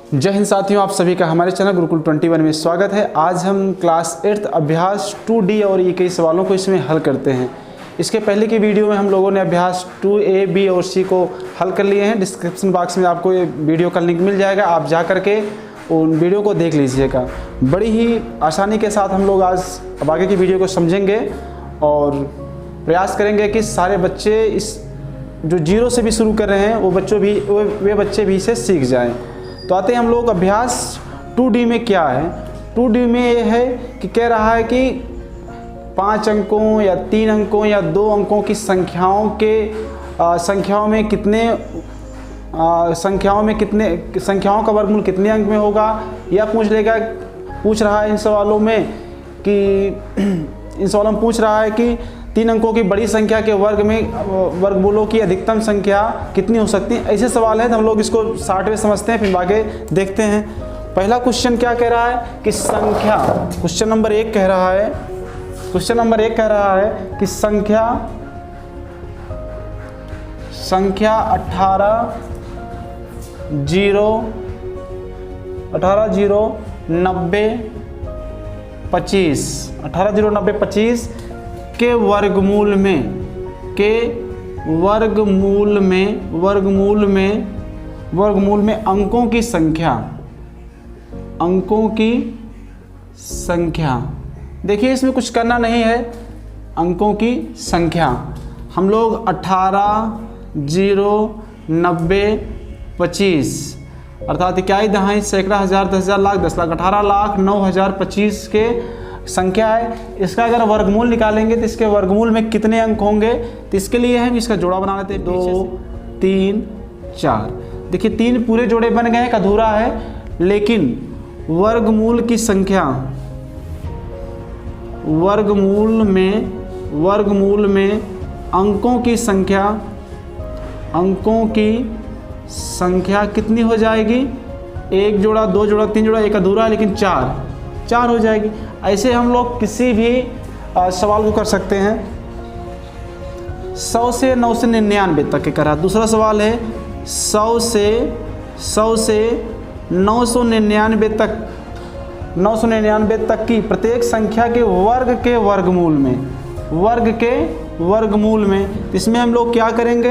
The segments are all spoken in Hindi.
जय हिंद साथियों, आप सभी का हमारे चैनल गुरुकुल 21 में स्वागत है। आज हम क्लास 8 अभ्यास 2D और ई के सवालों को इसमें हल करते हैं। इसके पहले की वीडियो में हम लोगों ने अभ्यास 2A, B और C को हल कर लिए हैं। डिस्क्रिप्शन बॉक्स में आपको ये वीडियो का लिंक मिल जाएगा, आप जा करके उन वीडियो को देख लीजिएगा। बड़ी ही आसानी के साथ हम लोग आज अब आगे की वीडियो को समझेंगे और प्रयास करेंगे कि सारे बच्चे इस जो जीरो से भी शुरू कर रहे हैं वे बच्चे भी इसे सीख जाएं। तो आते हैं हम लोग अभ्यास 2D में। क्या है 2D में? ये है कि कह रहा है कि 5 अंकों या 3 अंकों या 2 अंकों की संख्याओं का वर्गमूल कितने अंक में होगा, या पूछ रहा है इन सवालों में पूछ रहा है कि 3 अंकों की बड़ी संख्या के वर्गमूलों की अधिकतम संख्या कितनी हो सकती है। ऐसे सवाल हैं तो हम लोग इसको शॉर्ट में समझते हैं, फिर आगे देखते हैं। पहला क्वेश्चन क्या कह रहा है कि संख्या, क्वेश्चन नंबर 1 कह रहा है कि संख्या 18 0 90 25 के वर्गमूल में अंकों की संख्या। देखिए इसमें कुछ करना नहीं है। अंकों की संख्या हम लोग 18 0 90 25 अर्थात इकाई, दहाई, सैकड़ा, हजार, 10,000, लाख, 10 लाख, 18 लाख 9,000 25 के संख्या है। इसका अगर वर्गमूल निकालेंगे तो इसके वर्गमूल में कितने अंक होंगे, तो इसके लिए हम इसका जोड़ा बना लेते हैं। 2 3 4। देखिए 3 पूरे जोड़े बन गए, एक अधूरा है, लेकिन वर्गमूल में अंकों की संख्या कितनी हो जाएगी? 1 जोड़ा, 2 जोड़ा, 3 जोड़ा, एक अधूरा है, लेकिन 4 हो जाएगी। ऐसे हम लोग किसी भी सवाल को कर सकते हैं। 100 से 999 तक के करा। दूसरा सवाल है 100 से 999 तक की प्रत्येक संख्या के वर्गमूल में इसमें हम लोग क्या करेंगे?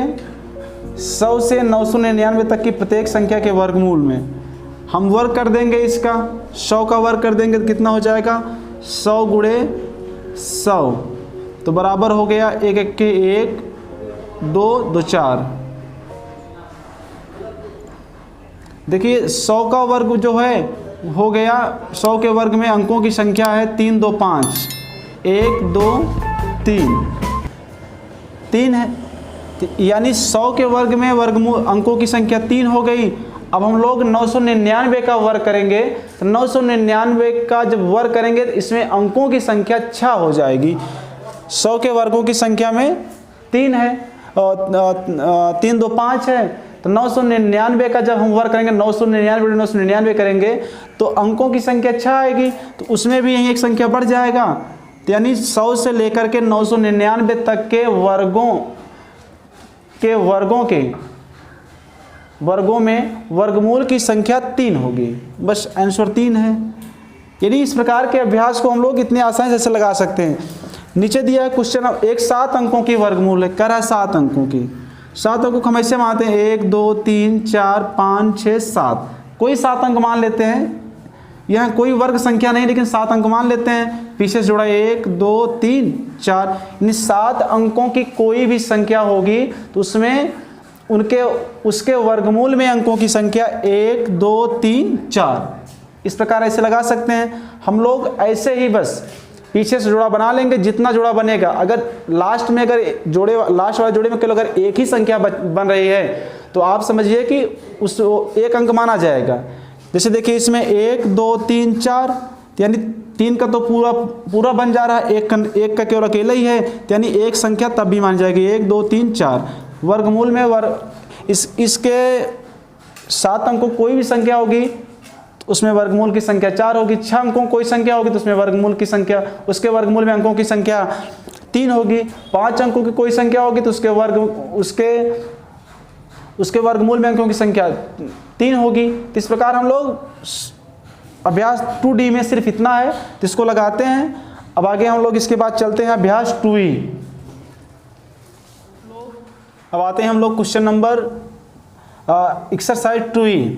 100 से 999 तक की प्रत्येक संख्या के वर्गमूल में हम वर्ग कर देंगे। इसका 100 का वर्ग कर देंगे तो कितना हो जाएगा? 100 गुणे 100 तो बराबर हो गया 1 1 के 1 2 2 4। देखिए 100 का वर्ग जो है हो गया, 100 के वर्ग में अंकों की संख्या है 3 2 5 1 2 3 है, यानी 100 के वर्ग में वर्गमूल अंकों की संख्या 3 हो गई। अब हम लोग 999 का वर्ग करेंगे, तो 999 का जब वर्ग करेंगे तो इसमें अंकों की संख्या 6 हो जाएगी। 100 के वर्गों की संख्या में 3 है, 3 2 5 है, तो 999 का जब हम वर्ग करेंगे, 999 करेंगे तो अंकों की संख्या 6 आएगी, तो उसमें भी यही एक संख्या बढ़ जाएगा। तो यानी 100 से लेकर के 999 तक के वर्गों में वर्गमूल की संख्या 3 होगी। बस आंसर 3 है। यानी इस प्रकार के अभ्यास को हम लोग इतने आसानी से लगा सकते हैं। नीचे दिया है क्वेश्चन, एक 7 अंकों की वर्गमूल है, कह रहा है 7 अंकों की। 7 अंकों को हम ऐसे मानते हैं 1 2 3 4 5 6 7। कोई 7 अंक मान लेते हैं, यहाँ कोई वर्ग संख्या नहीं, लेकिन 7 अंक मान लेते हैं। पीछे से जोड़ा 1 2 3 4, यानी 7 अंकों की कोई भी संख्या होगी तो उसमें उसके वर्गमूल में अंकों की संख्या 1 2 3 4 इस प्रकार ऐसे लगा सकते हैं। हम लोग ऐसे ही बस पीछे से जोड़ा बना लेंगे, जितना जोड़ा बनेगा। अगर लास्ट वाले जोड़े में केवल अगर एक ही संख्या बन रही है तो आप समझिए कि उस एक अंक माना जाएगा। जैसे देखिए इसमें 1 2 3 4, यानी 3 का तो पूरा बन जा रहा है, एक का केवल अकेला ही है, यानी एक संख्या तब भी मान जाएगी 1 2 3 4। वर्गमूल में इसके 7 अंकों कोई भी संख्या होगी तो उसमें वर्गमूल की संख्या 4 होगी। 6 अंकों कोई संख्या होगी तो उसमें वर्गमूल की संख्या, उसके वर्गमूल में अंकों की संख्या 3 होगी। 5 अंकों की कोई संख्या होगी तो उसके उसके वर्गमूल में अंकों की संख्या 3 होगी। तो इस प्रकार हम लोग अभ्यास 2D में सिर्फ इतना है, तो इसको लगाते हैं। अब आगे हम लोग इसके बाद चलते हैं अभ्यास 2E। अब आते हैं हम लोग क्वेश्चन नंबर एक्सरसाइज 2E।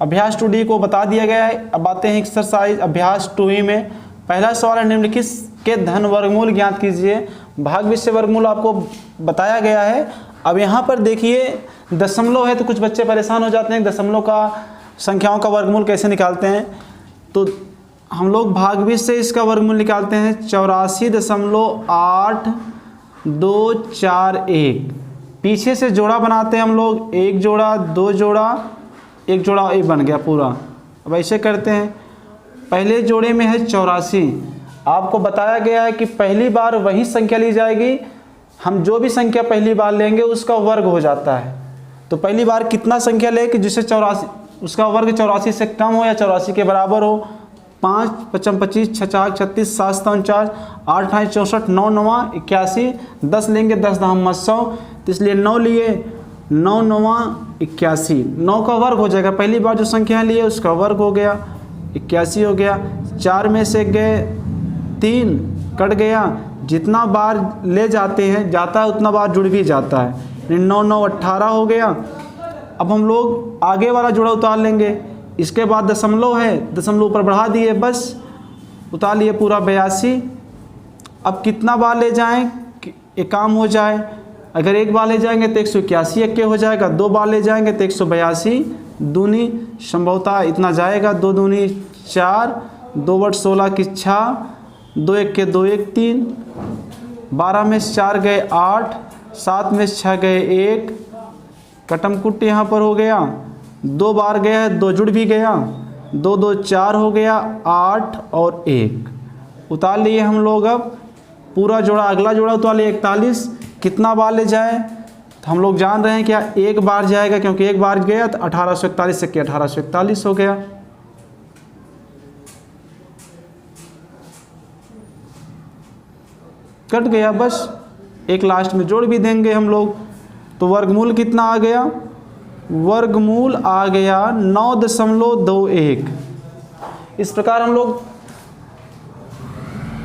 अभ्यास 2D को बता दिया गया है। अब आते हैं एक्सरसाइज अभ्यास 2E में। पहला सवाल है, निम्नलिखित के धन वर्गमूल ज्ञात कीजिए। भाग विषय वर्गमूल आपको बताया गया है। अब यहाँ पर देखिए दशमलव है, तो कुछ बच्चे परेशान हो जाते हैं दशमलव का संख्याओं का वर्गमूल कैसे निकालते हैं। तो हम लोग भाग विषय से इसका वर्गमूल निकालते हैं 84.8241। पीछे से जोड़ा बनाते हैं हम लोग, एक जोड़ा, दो जोड़ा, एक जोड़ा, एक बन गया पूरा। अब ऐसे करते हैं, पहले जोड़े में है 84। आपको बताया गया है कि पहली बार वही संख्या ली जाएगी, हम जो भी संख्या पहली बार लेंगे उसका वर्ग हो जाता है। तो पहली बार कितना संख्या ले कि जिससे 84 उसका वर्ग 84 से कम हो या 84 के बराबर हो। 5 5 25 6 4 36 7 7 49 8 8 64 9 9 81। 10 लेंगे 10 10 100, तो इसलिए 9 लिए, 9 9 81। 9 का वर्ग हो जाएगा, पहली बार जो संख्या लिए उसका वर्ग हो गया, 81 हो गया। 4 में से गए 3 कट गया, जितना बार ले जाते हैं जाता है उतना बार जुड़ भी जाता है। 9 9 18 हो गया। अब हम लोग आगे वाला जोड़ा उतार लेंगे। इसके बाद दशमलव है, दशमलव ऊपर बढ़ा दिए, बस उतार लिए पूरा 82। अब कितना बार ले जाएं कि एक काम हो जाए। अगर एक बार ले जाएंगे तो 181 एक्के हो जाएगा, 2 बार ले जाएंगे तो 182 दूनी संभवतः इतना जाएगा। 2 दूनी 4, 2 बट 16 की 6, 2 एक के 2 1 3, 12 में से 4 गए 8, 7 में से 6 गए 1, कटम कुट यहाँ पर हो गया। 2 बार गया है, 2 जुड़ भी गया, 2 2 4 हो गया, 8 और 1 उतार लिए हम लोग। अब पूरा जोड़ा, अगला जोड़ा उतार लिए 41। कितना बार ले जाए तो हम लोग जान रहे हैं क्या, एक बार जाएगा, क्योंकि एक बार गया तो 1841 से 1841 हो गया। कट गया, बस एक लास्ट में जोड़ भी देंगे हम लोग। तो वर्गमूल कितना आ गया, वर्गमूल आ गया 9.21। इस प्रकार हम लोग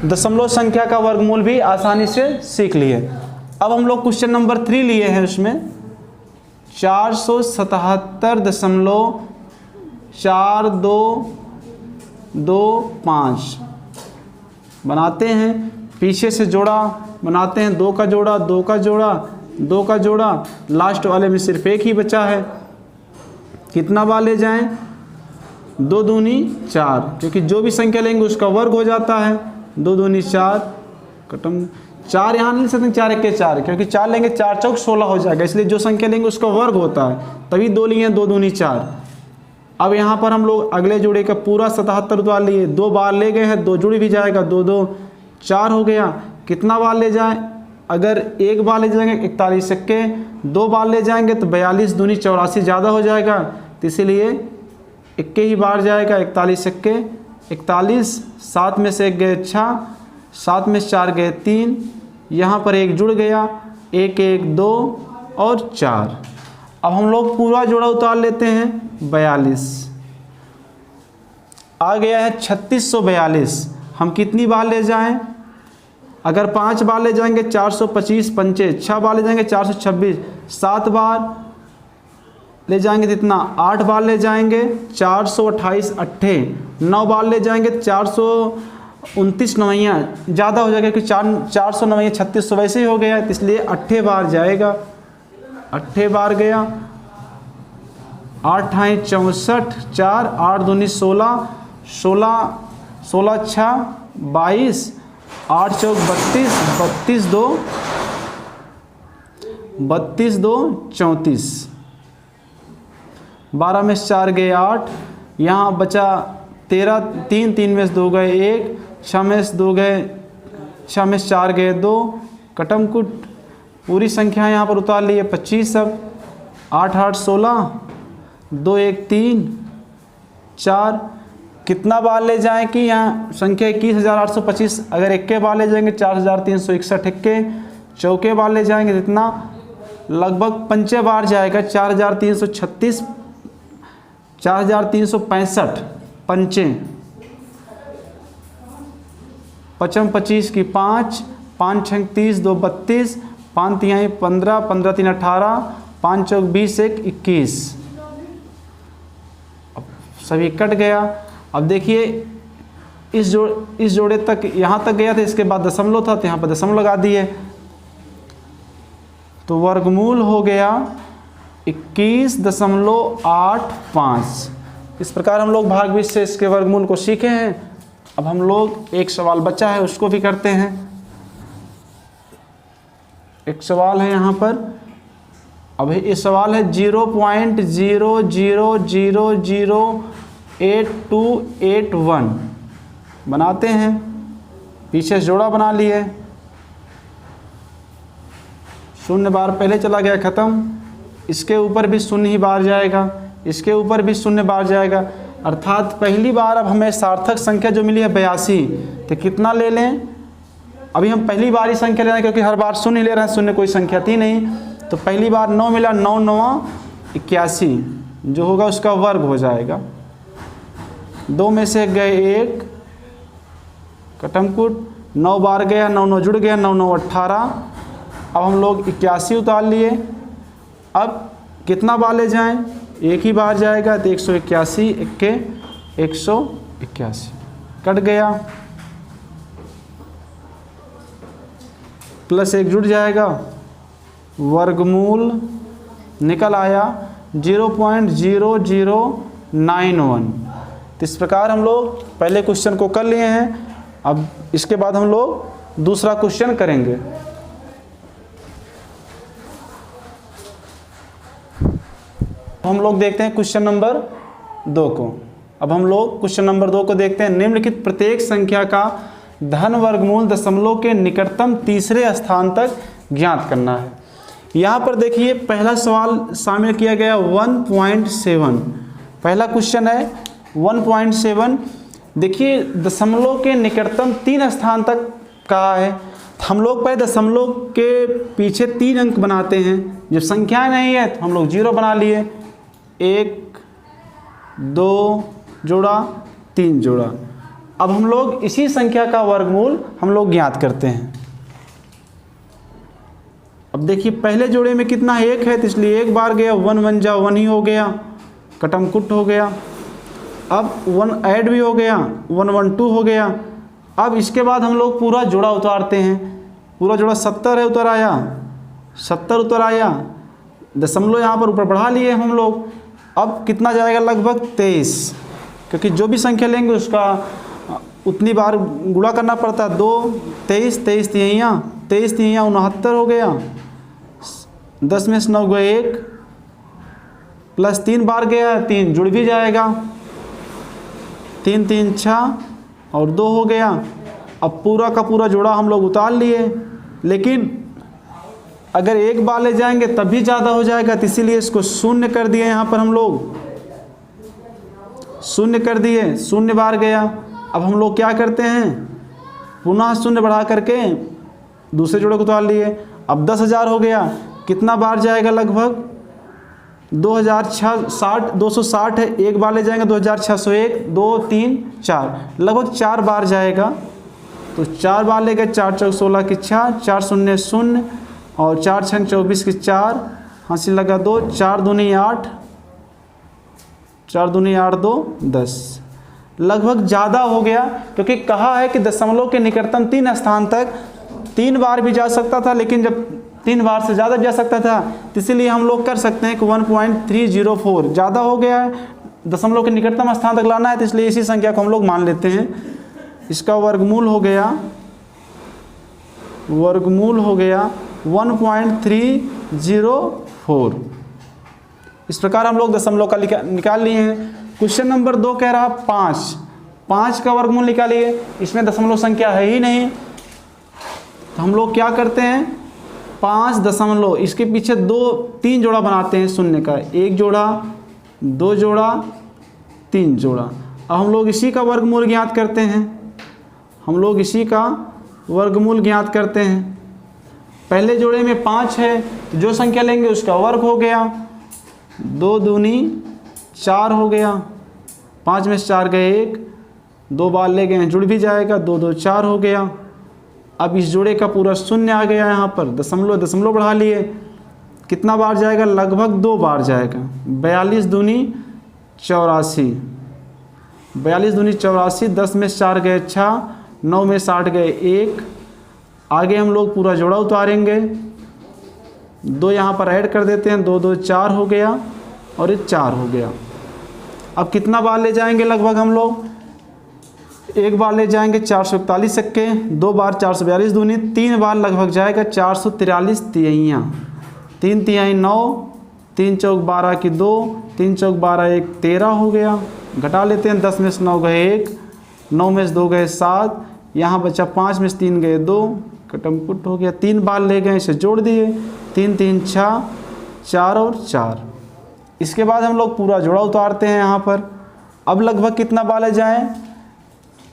दशमलव संख्या का वर्गमूल भी आसानी से सीख लिए। अब हम लोग क्वेश्चन नंबर 3 लिए हैं, उसमें 477.4225 बनाते हैं। पीछे से जोड़ा बनाते हैं, 2 का जोड़ा, 2 का जोड़ा, 2 का जोड़ा, लास्ट वाले में सिर्फ एक ही बचा है। कितना बार ले जाएं, 2 दूनी 4, क्योंकि जो भी संख्या लेंगे उसका वर्ग हो जाता है। 2 दूनी 4, कटम 4 यहाँ नहीं ले सकते, 4 एक के 4, क्योंकि 4 लेंगे 4 चौक 16 हो जाएगा, इसलिए जो संख्या लेंगे उसका वर्ग होता है, तभी 2 लिए, 2 दूनी 4। अब यहाँ पर हम लोग अगले जोड़े का पूरा 77 उतार लिए, 2 बार ले गए हैं, 2 जुड़ भी जाएगा, 2 2 4 हो गया। कितना बार ले जाएं, अगर एक बार ले जाएंगे 41 एक्के, 2 बार ले जाएंगे तो 42 दूनी 84 ज़्यादा हो जाएगा, तो इसीलिए इक्के ही बार जाएगा, 41 एक्के 41। 7 में से 1 गए 6, 7 में से 4 गए 3, यहाँ पर 1 जुड़ गया, 1 1 2 और 4। अब हम लोग पूरा जोड़ा उतार लेते हैं, 42 आ गया है 3642। हम कितनी बार ले जाएं, अगर 5 बार ले जाएंगे 425 पंचे, 6 बार ले जाएंगे 426, 7 बार ले जाएंगे कितना, 8 बार ले जाएंगे 428 अट्ठे, 9 बार ले जाएंगे 429 नवैया ज़्यादा हो जाएगा, क्योंकि 400 नवैया 3600 वैसे ही हो गया, इसलिए अट्ठे बार जाएगा, अट्ठे बार गया। 8 × 64, 4 8 दूनी 16, 16 16 6 22, 8 चौक 32, 32 2 32 2 34, 12 में से 4 गए 8, यहाँ बचा 13, 3 3 में से 2 गए 1, 6 में से 2 गए, 6 में से 4 गए 2, कटम कुट पूरी संख्या यहाँ पर उतार लिए 25। अब 8 8 16, 2 1 3 4, कितना बार ले जाएं कि यहाँ संख्या 21,825, अगर इक्के बार ले जाएंगे 4,361 इक्के, चौके बार ले जाएंगे कितना लगभग 5 बार जाएगा, 4336, 4365 पंचे, 55 25 की 5, 5 6 30, 2 32, 5 3 15, 15 3 18, 5 4 20, 1 21। अब सभी कट गया। अब देखिए इस जोड़े तक यहाँ तक गया था, इसके बाद दशमलव था तो यहाँ पर दशमलव लगा दिए, तो वर्गमूल हो गया 21.85। इस प्रकार हम लोग भाग 20 से इसके वर्गमूल को सीखे हैं। अब हम लोग एक सवाल बचा है उसको भी करते हैं। एक सवाल है यहाँ पर, अब ये सवाल है 0.00008281 बनाते हैं। पीछे जोड़ा बना लिए, शून्य बार पहले चला गया ख़त्म, इसके ऊपर भी शून्य ही बार जाएगा, इसके ऊपर भी शून्य बार जाएगा, अर्थात पहली बार अब हमें सार्थक संख्या जो मिली है 82। तो कितना ले लें, अभी हम पहली बार ही संख्या ले रहे हैं क्योंकि हर बार शून्य ले रहे हैं, शून्य कोई संख्या थी नहीं, तो पहली बार 9 मिला, 9 9 81 जो होगा उसका वर्ग हो जाएगा। 2 में से गए 1 कटमकुट, 9 बार गया, 9 9 जुड़ गया, 9 9 18। अब हम लोग 81 उतार लिए। अब कितना बार ले जाएं, एक ही बार जाएगा तो 181 के 181 कट गया, प्लस 1 जुड़ जाएगा, वर्गमूल निकल आया 0.0091। तो इस प्रकार हम लोग पहले क्वेश्चन को कर लिए हैं। अब इसके बाद हम लोग दूसरा क्वेश्चन करेंगे। हम लोग देखते हैं क्वेश्चन नंबर 2 को। अब हम लोग क्वेश्चन नंबर 2 को देखते हैं। निम्नलिखित प्रत्येक संख्या का धन वर्गमूल दशमलव के निकटतम तीसरे स्थान तक ज्ञात करना है। यहाँ पर देखिए पहला सवाल शामिल किया गया 1.7। पहला क्वेश्चन है 1.7। देखिए दशमलव के निकटतम 3 स्थान तक कहा है। हम लोग पहले दशमलव के पीछे 3 अंक बनाते हैं। जब संख्या नहीं है तो हम लोग 0 बना लिए, 1 2 जोड़ा 3 जोड़ा। अब हम लोग इसी संख्या का वर्गमूल हम लोग ज्ञात करते हैं। अब देखिए पहले जोड़े में कितना 1 है, तो इसलिए 1 बार गया, 1 1 जा 1 ही हो गया, कटमकुट हो गया। अब 1 ऐड भी हो गया, 1 1 2 हो गया। अब इसके बाद हम लोग पूरा जोड़ा उतारते हैं। पूरा जोड़ा 70 है, उतर आया 70 उतर आया, दशमलव यहाँ पर ऊपर बढ़ा लिए हम लोग। अब कितना जाएगा, लगभग 23, क्योंकि जो भी संख्या लेंगे उसका उतनी बार गुणा करना पड़ता है। 2 23 23 तिहैया 23 तिहैया 69 हो गया। 10 में से 9 गए 1, प्लस 3 बार गया, 3 जुड़ भी जाएगा, 3 3 6 और 2 हो गया। अब पूरा का पूरा जोड़ा हम लोग उतार लिए, लेकिन अगर एक बार ले जाएंगे तब भी ज़्यादा हो जाएगा, तो इसीलिए इसको शून्य कर दिए। यहाँ पर हम लोग शून्य कर दिए, 0 बार गया। अब हम लोग क्या करते हैं, पुनः 0 बढ़ा करके दूसरे जोड़े को उतार लिए। अब 10,000 हो गया, कितना बार जाएगा, लगभग 260 है, एक बार ले जाएंगे 2601, 2 3 4, लगभग 4 बार जाएगा। तो 4 बार ले गए, 4 चौक 16 की 6, 4 0 0 और 4 6 24 की 4, हासिल लगा 2, 4 दूनी 8, 4 दूनी 8 2 10, लगभग ज़्यादा हो गया। क्योंकि कहा है कि दशमलव के निकटतम 3 स्थान तक 3 बार भी जा सकता था, लेकिन जब 3 बार से ज़्यादा जा सकता था, तो इसीलिए हम लोग कर सकते हैं कि 1.304 ज़्यादा हो गया है, दशमलव के निकटतम स्थान तक लाना है, तो इसलिए इसी संख्या को हम लोग मान लेते हैं। इसका वर्गमूल हो गया 1.304। इस प्रकार हम लोग दशमलव का निकाल लिए हैं। क्वेश्चन नंबर 2 कह रहा 5 का वर्गमूल निकालिए। इसमें दशमलव संख्या है ही नहीं, तो हम लोग क्या करते हैं, 5 दशमलव इसके पीछे 3 जोड़ा बनाते हैं शून्य का, 1 जोड़ा 2 जोड़ा 3 जोड़ा। अब हम लोग इसी का वर्गमूल ज्ञात करते हैं। पहले जोड़े में 5 है, तो जो संख्या लेंगे उसका वर्ग हो गया। 2 दूनी 4 हो गया, 5 में से 4 गए 1, 2 बार ले गए जुड़ भी जाएगा, 2 2 4 हो गया। अब इस जोड़े का पूरा शून्य आ गया, यहाँ पर दशमलव बढ़ा लिए, कितना बार जाएगा, लगभग 2 बार जाएगा। 42 दूनी 84, 42 दूनी 84, 10 में से 4 गए 6, 9 में 60 गए 1। आगे हम लोग पूरा जोड़ा उतारेंगे, 2 यहाँ पर ऐड कर देते हैं, 2 2 4 हो गया और ये 4 हो गया। अब कितना बार ले जाएंगे लगभग हम लोग, 1 बार ले जाएंगे 441 सक्के, 2 बार 442 दूनी, 3 बार लगभग जाएगा 443 तिहाइयाँ, 3 तिहाई 9, 3 चौक 12 की 2, 3 चौक 12 1 13 हो गया। घटा लेते हैं, 10 में से 9 गए 1, 9 में से 2 गए 7, यहाँ बचा 5 में से 3 गए 2, कटमपुट हो गया। 3 बार ले गए, इसे जोड़ दिए, 3 3 6, 4 और 4। इसके बाद हम लोग पूरा जोड़ा उतारते हैं यहाँ पर। अब लगभग कितना बार ले जाएँ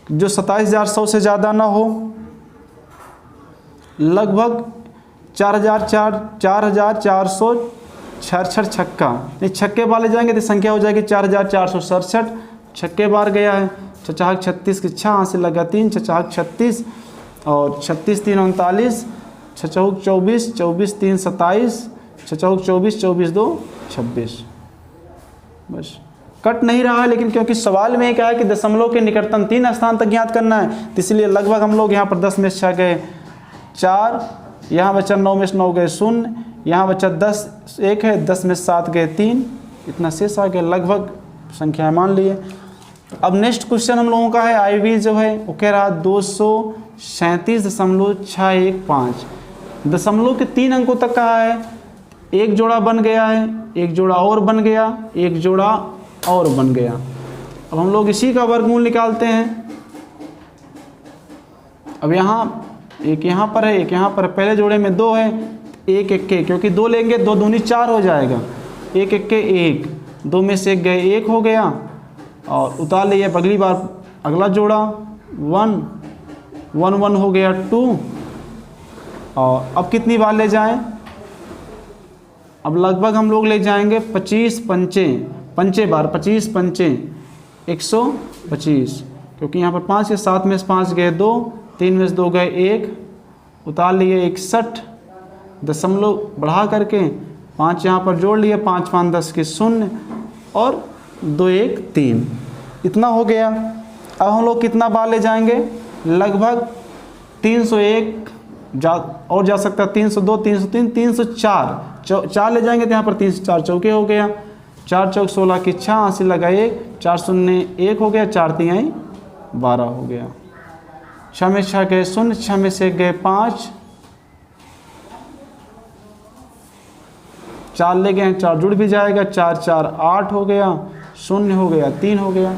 जो 27,100 से ज़्यादा ना हो, लगभग 4,466 छक्का, ये छक्के बार ले जाएंगे तो संख्या हो जाएगी 4,467। छक्के बार गया है, छचाक 36 की 6 से लगा 3, छचाक 36 और 36 3 39, छचौक 24, 24 3 27, छचौक 24, 24 2 26। बस कट नहीं रहा है, लेकिन क्योंकि सवाल में क्या है कि दशमलव के निकटतम 3 स्थान तक ज्ञात करना है, तो इसलिए लगभग हम लोग यहाँ पर 10 में से 6 गए 4, यहाँ बचा 9 में से 9 गए 0, यहाँ बचा 10 1 है, 10 में से 7 गए 3, इतना शेष आ गया, लगभग संख्या मान लिए। अब नेक्स्ट क्वेश्चन हम लोगों का है IV जो है वो कह रहा 237.615, दशमलव के 3 अंकों तक कहा है। एक जोड़ा बन गया है, एक जोड़ा और बन गया, एक जोड़ा और बन गया। अब हम लोग इसी का वर्गमूल निकालते हैं। अब यहाँ एक यहाँ पर है, एक यहाँ पर, पहले जोड़े में 2 है, 1 1 के, क्योंकि 2 लेंगे 2 दूनी 4 हो जाएगा, 1 1 के 1, 2 में से 1 गए 1 हो गया और उतार लिए। अगली बार अगला जोड़ा 1 1 1 हो गया 2। और अब कितनी बार ले जाएं, अब लगभग हम लोग ले जाएंगे 25 पंचे बार, 25 पंचे 125, क्योंकि यहाँ पर 5 के 7 में से 5 गए 2, 3 में से 2 गए 1, उतार लिए 61, दशमलव बढ़ा करके 5 यहाँ पर जोड़ लिए, 5 5 10 के 0 और 2 1 3, इतना हो गया। अब हम लोग कितना बार ले जाएंगे, लगभग 301 और जा सकता है, 302 303 304, 4 ले जाएंगे तो यहाँ पर 304 चौके हो गया, 4 चौक 16 की 6 से लगा 1, 4 0 1 हो गया, 4 3 12 हो गया। 6 में 6 गए 0, 6 में से 1 गए 5, 4 ले गए, 4 जुड़ भी जाएगा, 4 4 8 हो गया, 0 हो गया, 3 हो गया,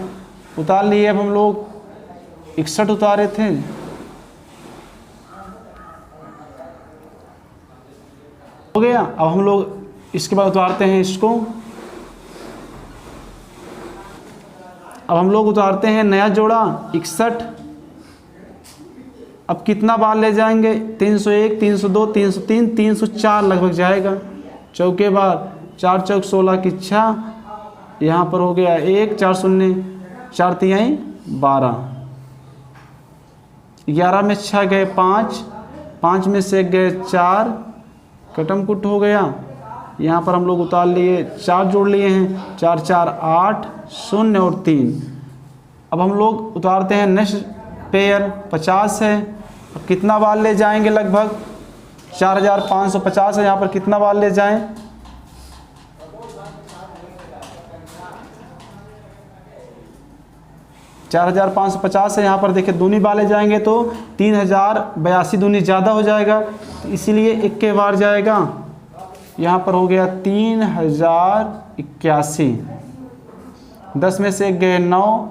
उतार लिए। अब हम लोग 61 उतारे थे, हो गया। अब हम लोग इसके बाद उतारते हैं इसको, अब हम लोग उतारते हैं नया जोड़ा 61। अब कितना बार ले जाएंगे, 301 302 303 304 लगभग जाएगा, चौके बार 4 चौक 16 की 6, यहाँ पर हो गया 1, 4 0 4 3 12, 11 में 6 गए 5, 5 में से 1 गए 4, कटम कुट हो गया। यहाँ पर हम लोग उतार लिए, 4 जोड़ लिए हैं, 4 4 8 0 और 3। अब हम लोग उतारते हैं नेक्स्ट पेयर 50 है। अब कितना बार ले जाएंगे, लगभग 4550 है, यहाँ पर कितना बार ले जाएं, $4,550 है, यहाँ पर देखिए दूनी बार ले जाएंगे तो 3082 दूनी ज़्यादा हो जाएगा, तो इसीलिए 1 बार जाएगा, यहाँ पर हो गया 3081। 10 में से 1 गए 9,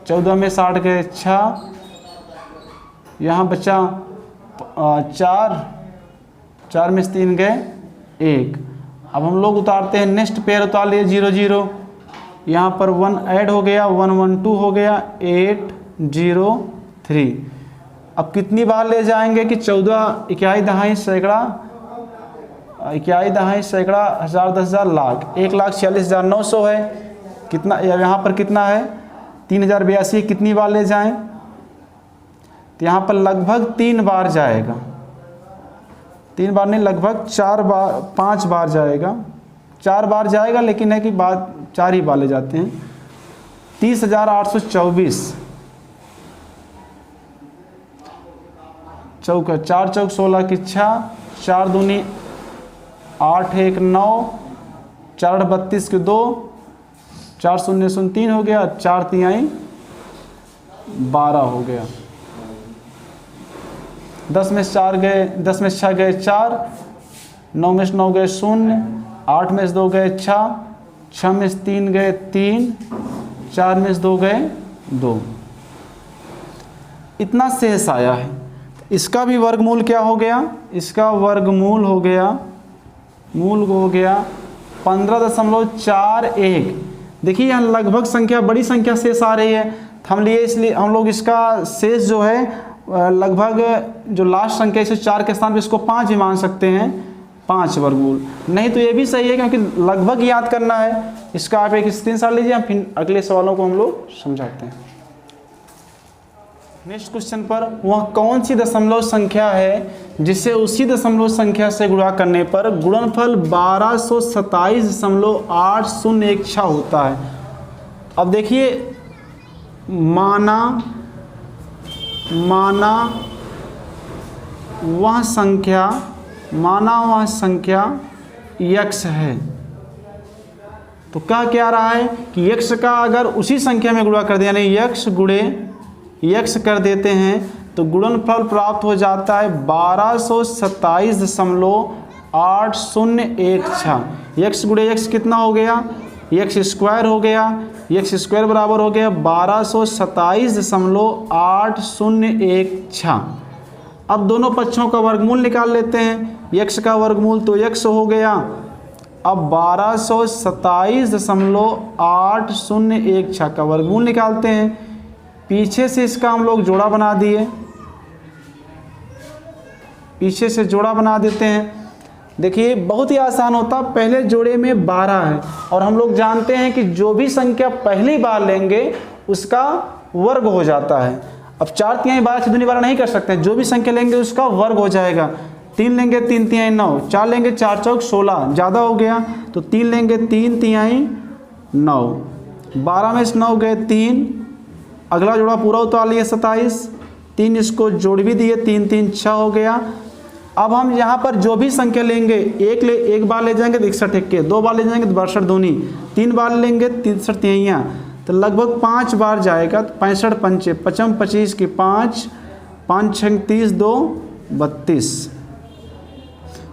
14 में 60 गए 6, यहाँ बचा 4 में से 3 गए 1। अब हम लोग उतारते हैं नेक्स्ट पेयर, उतार लिए 0 0, यहाँ पर 1 ऐड हो गया, 1 1 2 हो गया, 8 0 3। अब कितनी बार ले जाएंगे कि 14 इक्याई दहाई सैकड़ा, इक्याई दहाई सैकड़ा, हज़ार, 10,000, लाख, 1,46,900 है। कितना यहाँ पर कितना है 3,082, कितनी बार ले जाएं तो यहाँ पर लगभग 3 बार जाएगा, 3 बार नहीं लगभग 4 बार 5 बार जाएगा, 4 बार जाएगा, लेकिन है कि बाद 4 ही बार ले जाते हैं। 30,824 चौका 4 चौक 16 की 6, 4 दूनी 8 1 9, 4 32 के 2, 4 0 0 3 हो गया, 4 तिहाई 12 हो गया। 10 में 4 गए, 10 में 6 गए 4, 9 में 9 गए 0, 8 में 2 गए 6, 6 में 3 गए 3, 4 में 2 गए 2, इतना शेष आया है। इसका भी वर्गमूल क्या हो गया, इसका वर्गमूल हो गया, मूल हो गया 15.41। देखिए यहाँ लगभग संख्या, बड़ी संख्या शेष आ रही है, हम लिए इसलिए हम लोग इसका शेष जो है लगभग जो लास्ट संख्या इसे 4 के स्थान पे इसको 5 भी मान सकते हैं, 5 वर्गमूल। नहीं तो ये भी सही है क्योंकि लगभग याद करना है। इसका आप एक स्क्रीनशॉट लीजिए, हम फिर अगले सवालों को हम लोग समझाते हैं। नेक्स्ट क्वेश्चन पर, वह कौन सी दशमलव संख्या है जिसे उसी दशमलव संख्या से गुणा करने पर गुणनफल 1227.8016 होता है। अब देखिए माना वह संख्या x है, तो क्या रहा है कि x का अगर उसी संख्या में गुणा कर दे, यानी x गुणे x कर देते हैं तो गुणनफल प्राप्त हो जाता है 1227.8016। x गुणे x कितना हो गया, x स्क्वायर हो गया, x स्क्वायर बराबर हो गया 1227.8016। अब दोनों पक्षों का वर्गमूल निकाल लेते हैं। x का वर्गमूल तो x हो गया, अब 1227.8016 का वर्गमूल निकालते हैं। पीछे से इसका हम लोग जोड़ा बना दिए, पीछे से जोड़ा बना देते हैं। देखिए बहुत ही आसान होता, पहले जोड़े में 12 है और हम लोग जानते हैं कि जो भी संख्या पहली बार लेंगे उसका वर्ग हो जाता है। अब 4 तिहाई 12 से दूनी 12 नहीं कर सकते हैं, जो भी संख्या लेंगे उसका वर्ग हो जाएगा। 3 लेंगे 3 तिहाई 9, 4 लेंगे 4 चौक 16, ज़्यादा हो गया तो 3 लेंगे 3 तिहाई 9, 12 में से 9 गए 3, अगला जोड़ा पूरा उतार लिए 27, 3 इसको जोड़ भी दिए, 3 3 6 हो गया। अब हम यहाँ पर जो भी संख्या लेंगे, एक बार ले जाएंगे तो 61 इक्के, 2 बार ले जाएंगे तो 62 दूनी, 3 बार लेंगे 63 तिहाइयाँ, तो लगभग 5 बार जाएगा। तो 65 पंचे 55 25 की 5, 5 6 30, 2 32,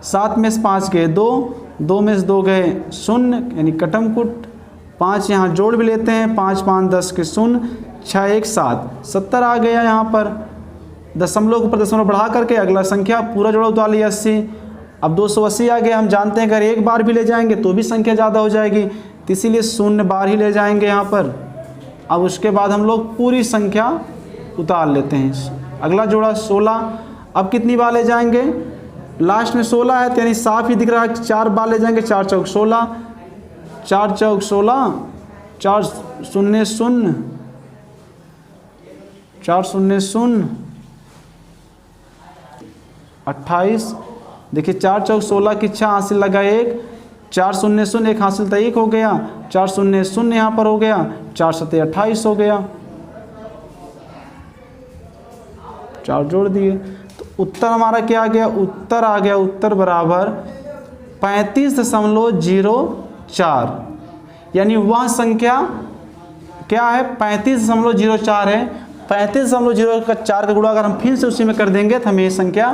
7 में से 5 गए 2, 2 में से 2 गए 0 यानी कटमकुट, 5 यहाँ जोड़ भी लेते हैं, 5 5 10 के 0, 6 1 7, 70 आ गया। यहाँ पर दशमलव के ऊपर दशमलव बढ़ा करके अगला संख्या पूरा जोड़ा उतार लिया 80। अब 280 आ गया। हम जानते हैं अगर एक बार भी ले जाएंगे तो भी संख्या ज़्यादा हो जाएगी, तो इसीलिए 0 बार ही ले जाएंगे यहाँ पर। अब उसके बाद हम लोग पूरी संख्या उतार लेते हैं। अगला जोड़ा 16, अब कितनी बार ले जाएंगे, लास्ट में 16 है तो यानी साफ ही दिख रहा है 4 बार ले जाएंगे, 4 चौक 16, 4 चौक 16, 4 0 0, 4 0 0 28। देखिए 4 चौक 16 की 6 हासिल लगा 1, 4 0 0 1 हासिल था 1 हो गया, 4 0 0 यहाँ पर हो गया, 4 7 28 हो गया, 4 जोड़ दिए तो उत्तर हमारा क्या आ गया, उत्तर आ गया, उत्तर बराबर 35.04। यानी वह संख्या क्या है 35.04 है। 35.04 का गुणा अगर हम फिर से उसी में कर देंगे तो हमें ये संख्या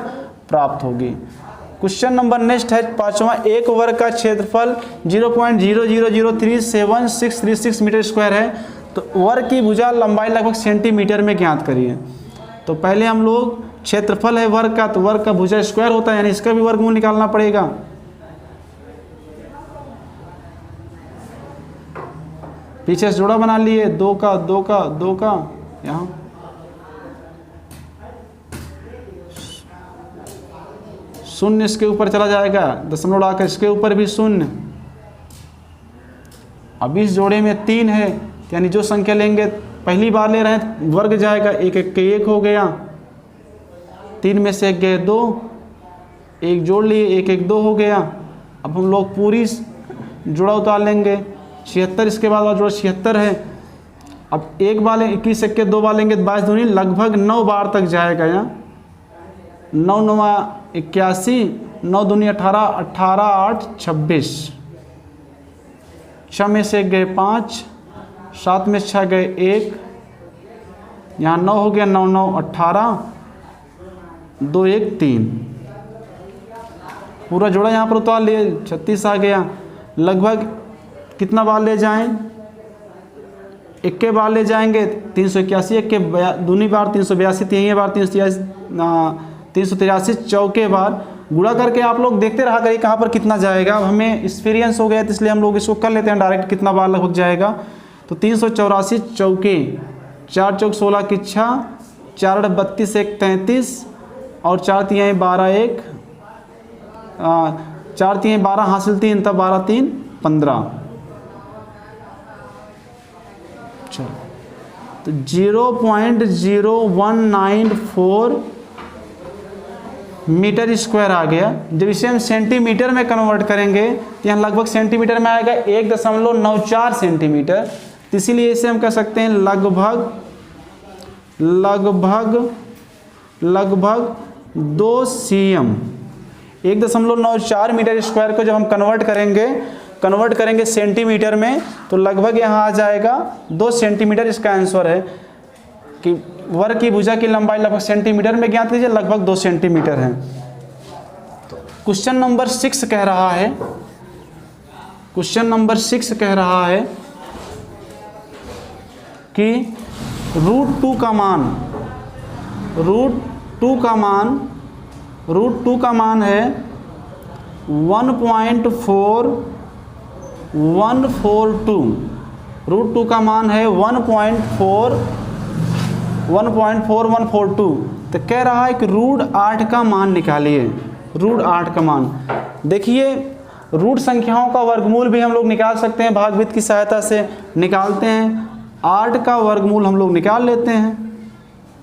प्राप्त होगी। क्वेश्चन नंबर नेक्स्ट है 5वां, एक वर्ग का क्षेत्रफल 0.0003636 मीटर स्क्वायर है, तो वर्ग की भुजा लंबाई लगभग सेंटीमीटर में ज्ञात करिए। तो पहले हम लोग क्षेत्रफल है वर्ग का, तो वर्ग का भुजा स्क्वायर होता है, यानी इसका भी वर्गमूल निकालना पड़ेगा। पीछे से जोड़ा बना लिए, 2 का 2 का 2 का, यहाँ शून्य इसके ऊपर चला जाएगा, दशमलव आकर इसके ऊपर भी शून्य। अब इस जोड़े में 3 है, यानी जो संख्या लेंगे पहली बार ले रहे हैं वर्ग जाएगा, 1 1 के 1 हो गया, 3 में से 1 गए 2, 1 जोड़ लिए, 1 1 2 हो गया। अब हम लोग पूरी जोड़ा उतार लेंगे, 76 इसके बाद जोड़ा 76 है। अब एक बार 21 1 के 2 बार लेंगे तो 22 दूनी लगभग 9 बार तक जाएगा। यहाँ 9 9 81, 9 दूनी 18, 18 8 26, 6 में से 1 गए 5, 7 में 6 गए 1, यहाँ 9 हो गया, 9 9 18, 2 1 3, पूरा जोड़ा यहाँ पर उतार लिए, 36 आ गया। लगभग कितना बार ले जाएं, 1 के बार ले जाएंगे 381, 1 के दूनी बार 382, 3 बार 383, चौके बार गुणा करके आप लोग देखते रहा करिए कहाँ पर कितना जाएगा। अब हमें एक्सपीरियंस हो गया तो इसलिए हम लोग इसको कर लेते हैं डायरेक्ट, कितना बार लगभग जाएगा। तो 384 चौके, 4 चौक 16 की 6, 4 32 1 33, और 4 3 12 1, 4 3 12 हासिल 3, तब 12 3 15। चलो तो 0.0194 मीटर स्क्वायर आ गया। जब इसे हम सेंटीमीटर में कन्वर्ट करेंगे तो यहाँ लगभग सेंटीमीटर में आएगा 1.94 सेंटीमीटर। तो इसीलिए इसे हम कह सकते हैं लगभग 2 cm। 1.94 मीटर स्क्वायर को जब हम कन्वर्ट करेंगे सेंटीमीटर में तो लगभग यहाँ आ जाएगा 2 सेंटीमीटर। इसका आंसर है कि वर्ग की भुजा की लंबाई लगभग सेंटीमीटर में ज्ञात कीजिए, लगभग 2 सेंटीमीटर है। क्वेश्चन नंबर 6 कह रहा है कि √2 का मान है 1.4142। √2 का मान है 1.4142। तो कह रहा है कि √8 का मान निकालिए। √8 का मान देखिए, रूट संख्याओं का वर्गमूल भी हम लोग निकाल सकते हैं, भागवित की सहायता से निकालते हैं। 8 का वर्गमूल हम लोग निकाल लेते हैं।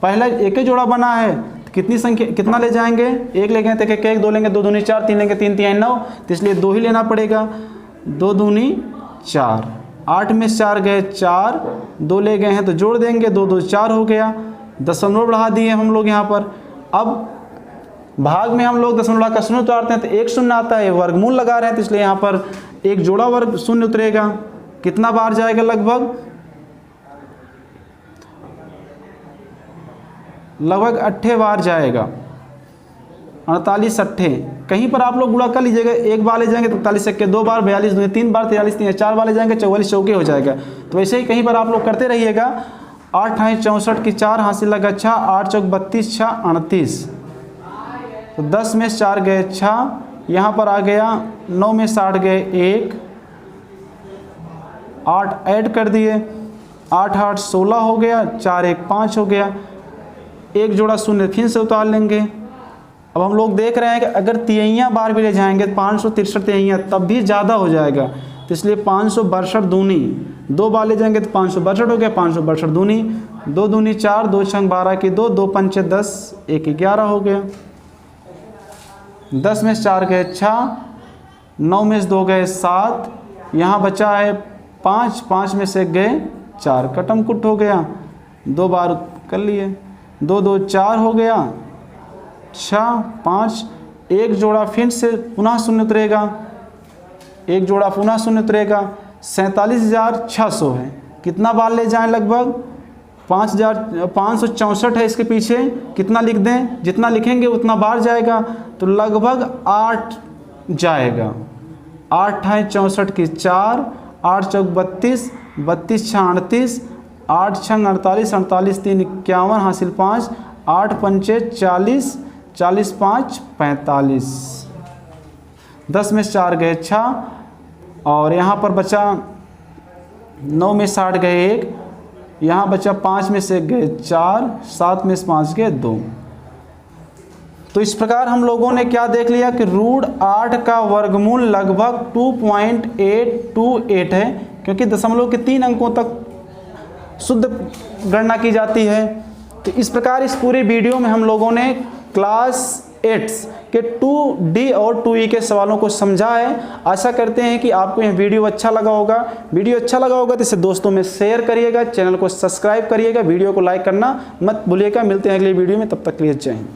पहला एक ही जोड़ा बना है तो कितना ले जाएंगे, 1 लेंगे तो 1 1 2 लेंगे, 2 दूनी 4, 3 लेंगे 3 3 9, तो इसलिए 2 ही लेना पड़ेगा। 2 दूनी 4, 8 में 4 गए 4, 2 ले गए हैं तो जोड़ देंगे, 2 2 4 हो गया। दशमलव बढ़ा दिए हम लोग यहाँ पर। अब भाग में हम लोग दशमलव का शून्य उतारते हैं तो 1 शून्य आता है, वर्गमूल लगा रहे हैं तो इसलिए यहाँ पर एक जोड़ा वर्ग शून्य उतरेगा। कितना बार जाएगा, लगभग 8 बार जाएगा। 48 8 कहीं पर आप लोग गुणा कर लीजिएगा, 1 बार ले जाएंगे तो 43 1 के 2 बार, 42 2 3 बार, 43 3 4 बार ले जाएंगे, 44 चौके हो जाएगा। तो वैसे ही कहीं पर आप लोग करते रहिएगा। 8 8 64 की 4 हासिल लगा 6, 8 चौक 32 6 38, तो 10 में 4 गए 6, यहाँ पर आ गया 9 में 60 गए 1, 8 ऐड कर दिए, 8 8 16 हो गया, 4 1 5 हो गया। एक जोड़ा शून्य फिर से उतार लेंगे। अब हम लोग देख रहे हैं कि अगर तिहाइयाँ बार भी ले जाएंगे 563 तिहाइयाँ तब भी ज़्यादा हो जाएगा, तो इसलिए 562 दूनी 2 बार ले जाएंगे तो 562 हो गया। 562 दूनी 2 दूनी 4, 2 छंग 12 की 2, 2 पंचे 10, 1 11 हो गया। 10 में 4 गए 6, 9 में से 2 गए 7, यहाँ बचा है 5, 5 में से गए 4, कटम कुट हो गया। 2 बार कर लिए, 2 2 4 हो गया, 6 5, एक जोड़ा फिर से पुनः शून्य उतरेगा, 47,600 है। कितना बार ले जाएं, लगभग 5,564 है। इसके पीछे कितना लिख दें, जितना लिखेंगे उतना बार जाएगा, तो लगभग 8 जाएगा। 8 है 64 की 4, 8 चौक 32, 32 6 38, 8 छंग 48, 48 3 51 हासिल 5, 8 पंचे 40, 40 5 45, 10 में 4 गए 6, और यहाँ पर बचा 9 में 60 गए 1, यहाँ बचा 5 में से गए 4, 7 में से 5 गए 2। तो इस प्रकार हम लोगों ने क्या देख लिया कि √8 का वर्गमूल लगभग 2.828 है, क्योंकि दशमलव के 3 अंकों तक शुद्ध गणना की जाती है। तो इस प्रकार इस पूरे वीडियो में हम लोगों ने क्लास 8 के 2D और 2E के सवालों को समझा है। आशा करते हैं कि आपको यह वीडियो अच्छा लगा होगा। वीडियो अच्छा लगा होगा तो इसे दोस्तों में शेयर करिएगा, चैनल को सब्सक्राइब करिएगा, वीडियो को लाइक करना मत भूलिएगा। मिलते हैं अगली वीडियो में, तब तक के लिए जय हिंद।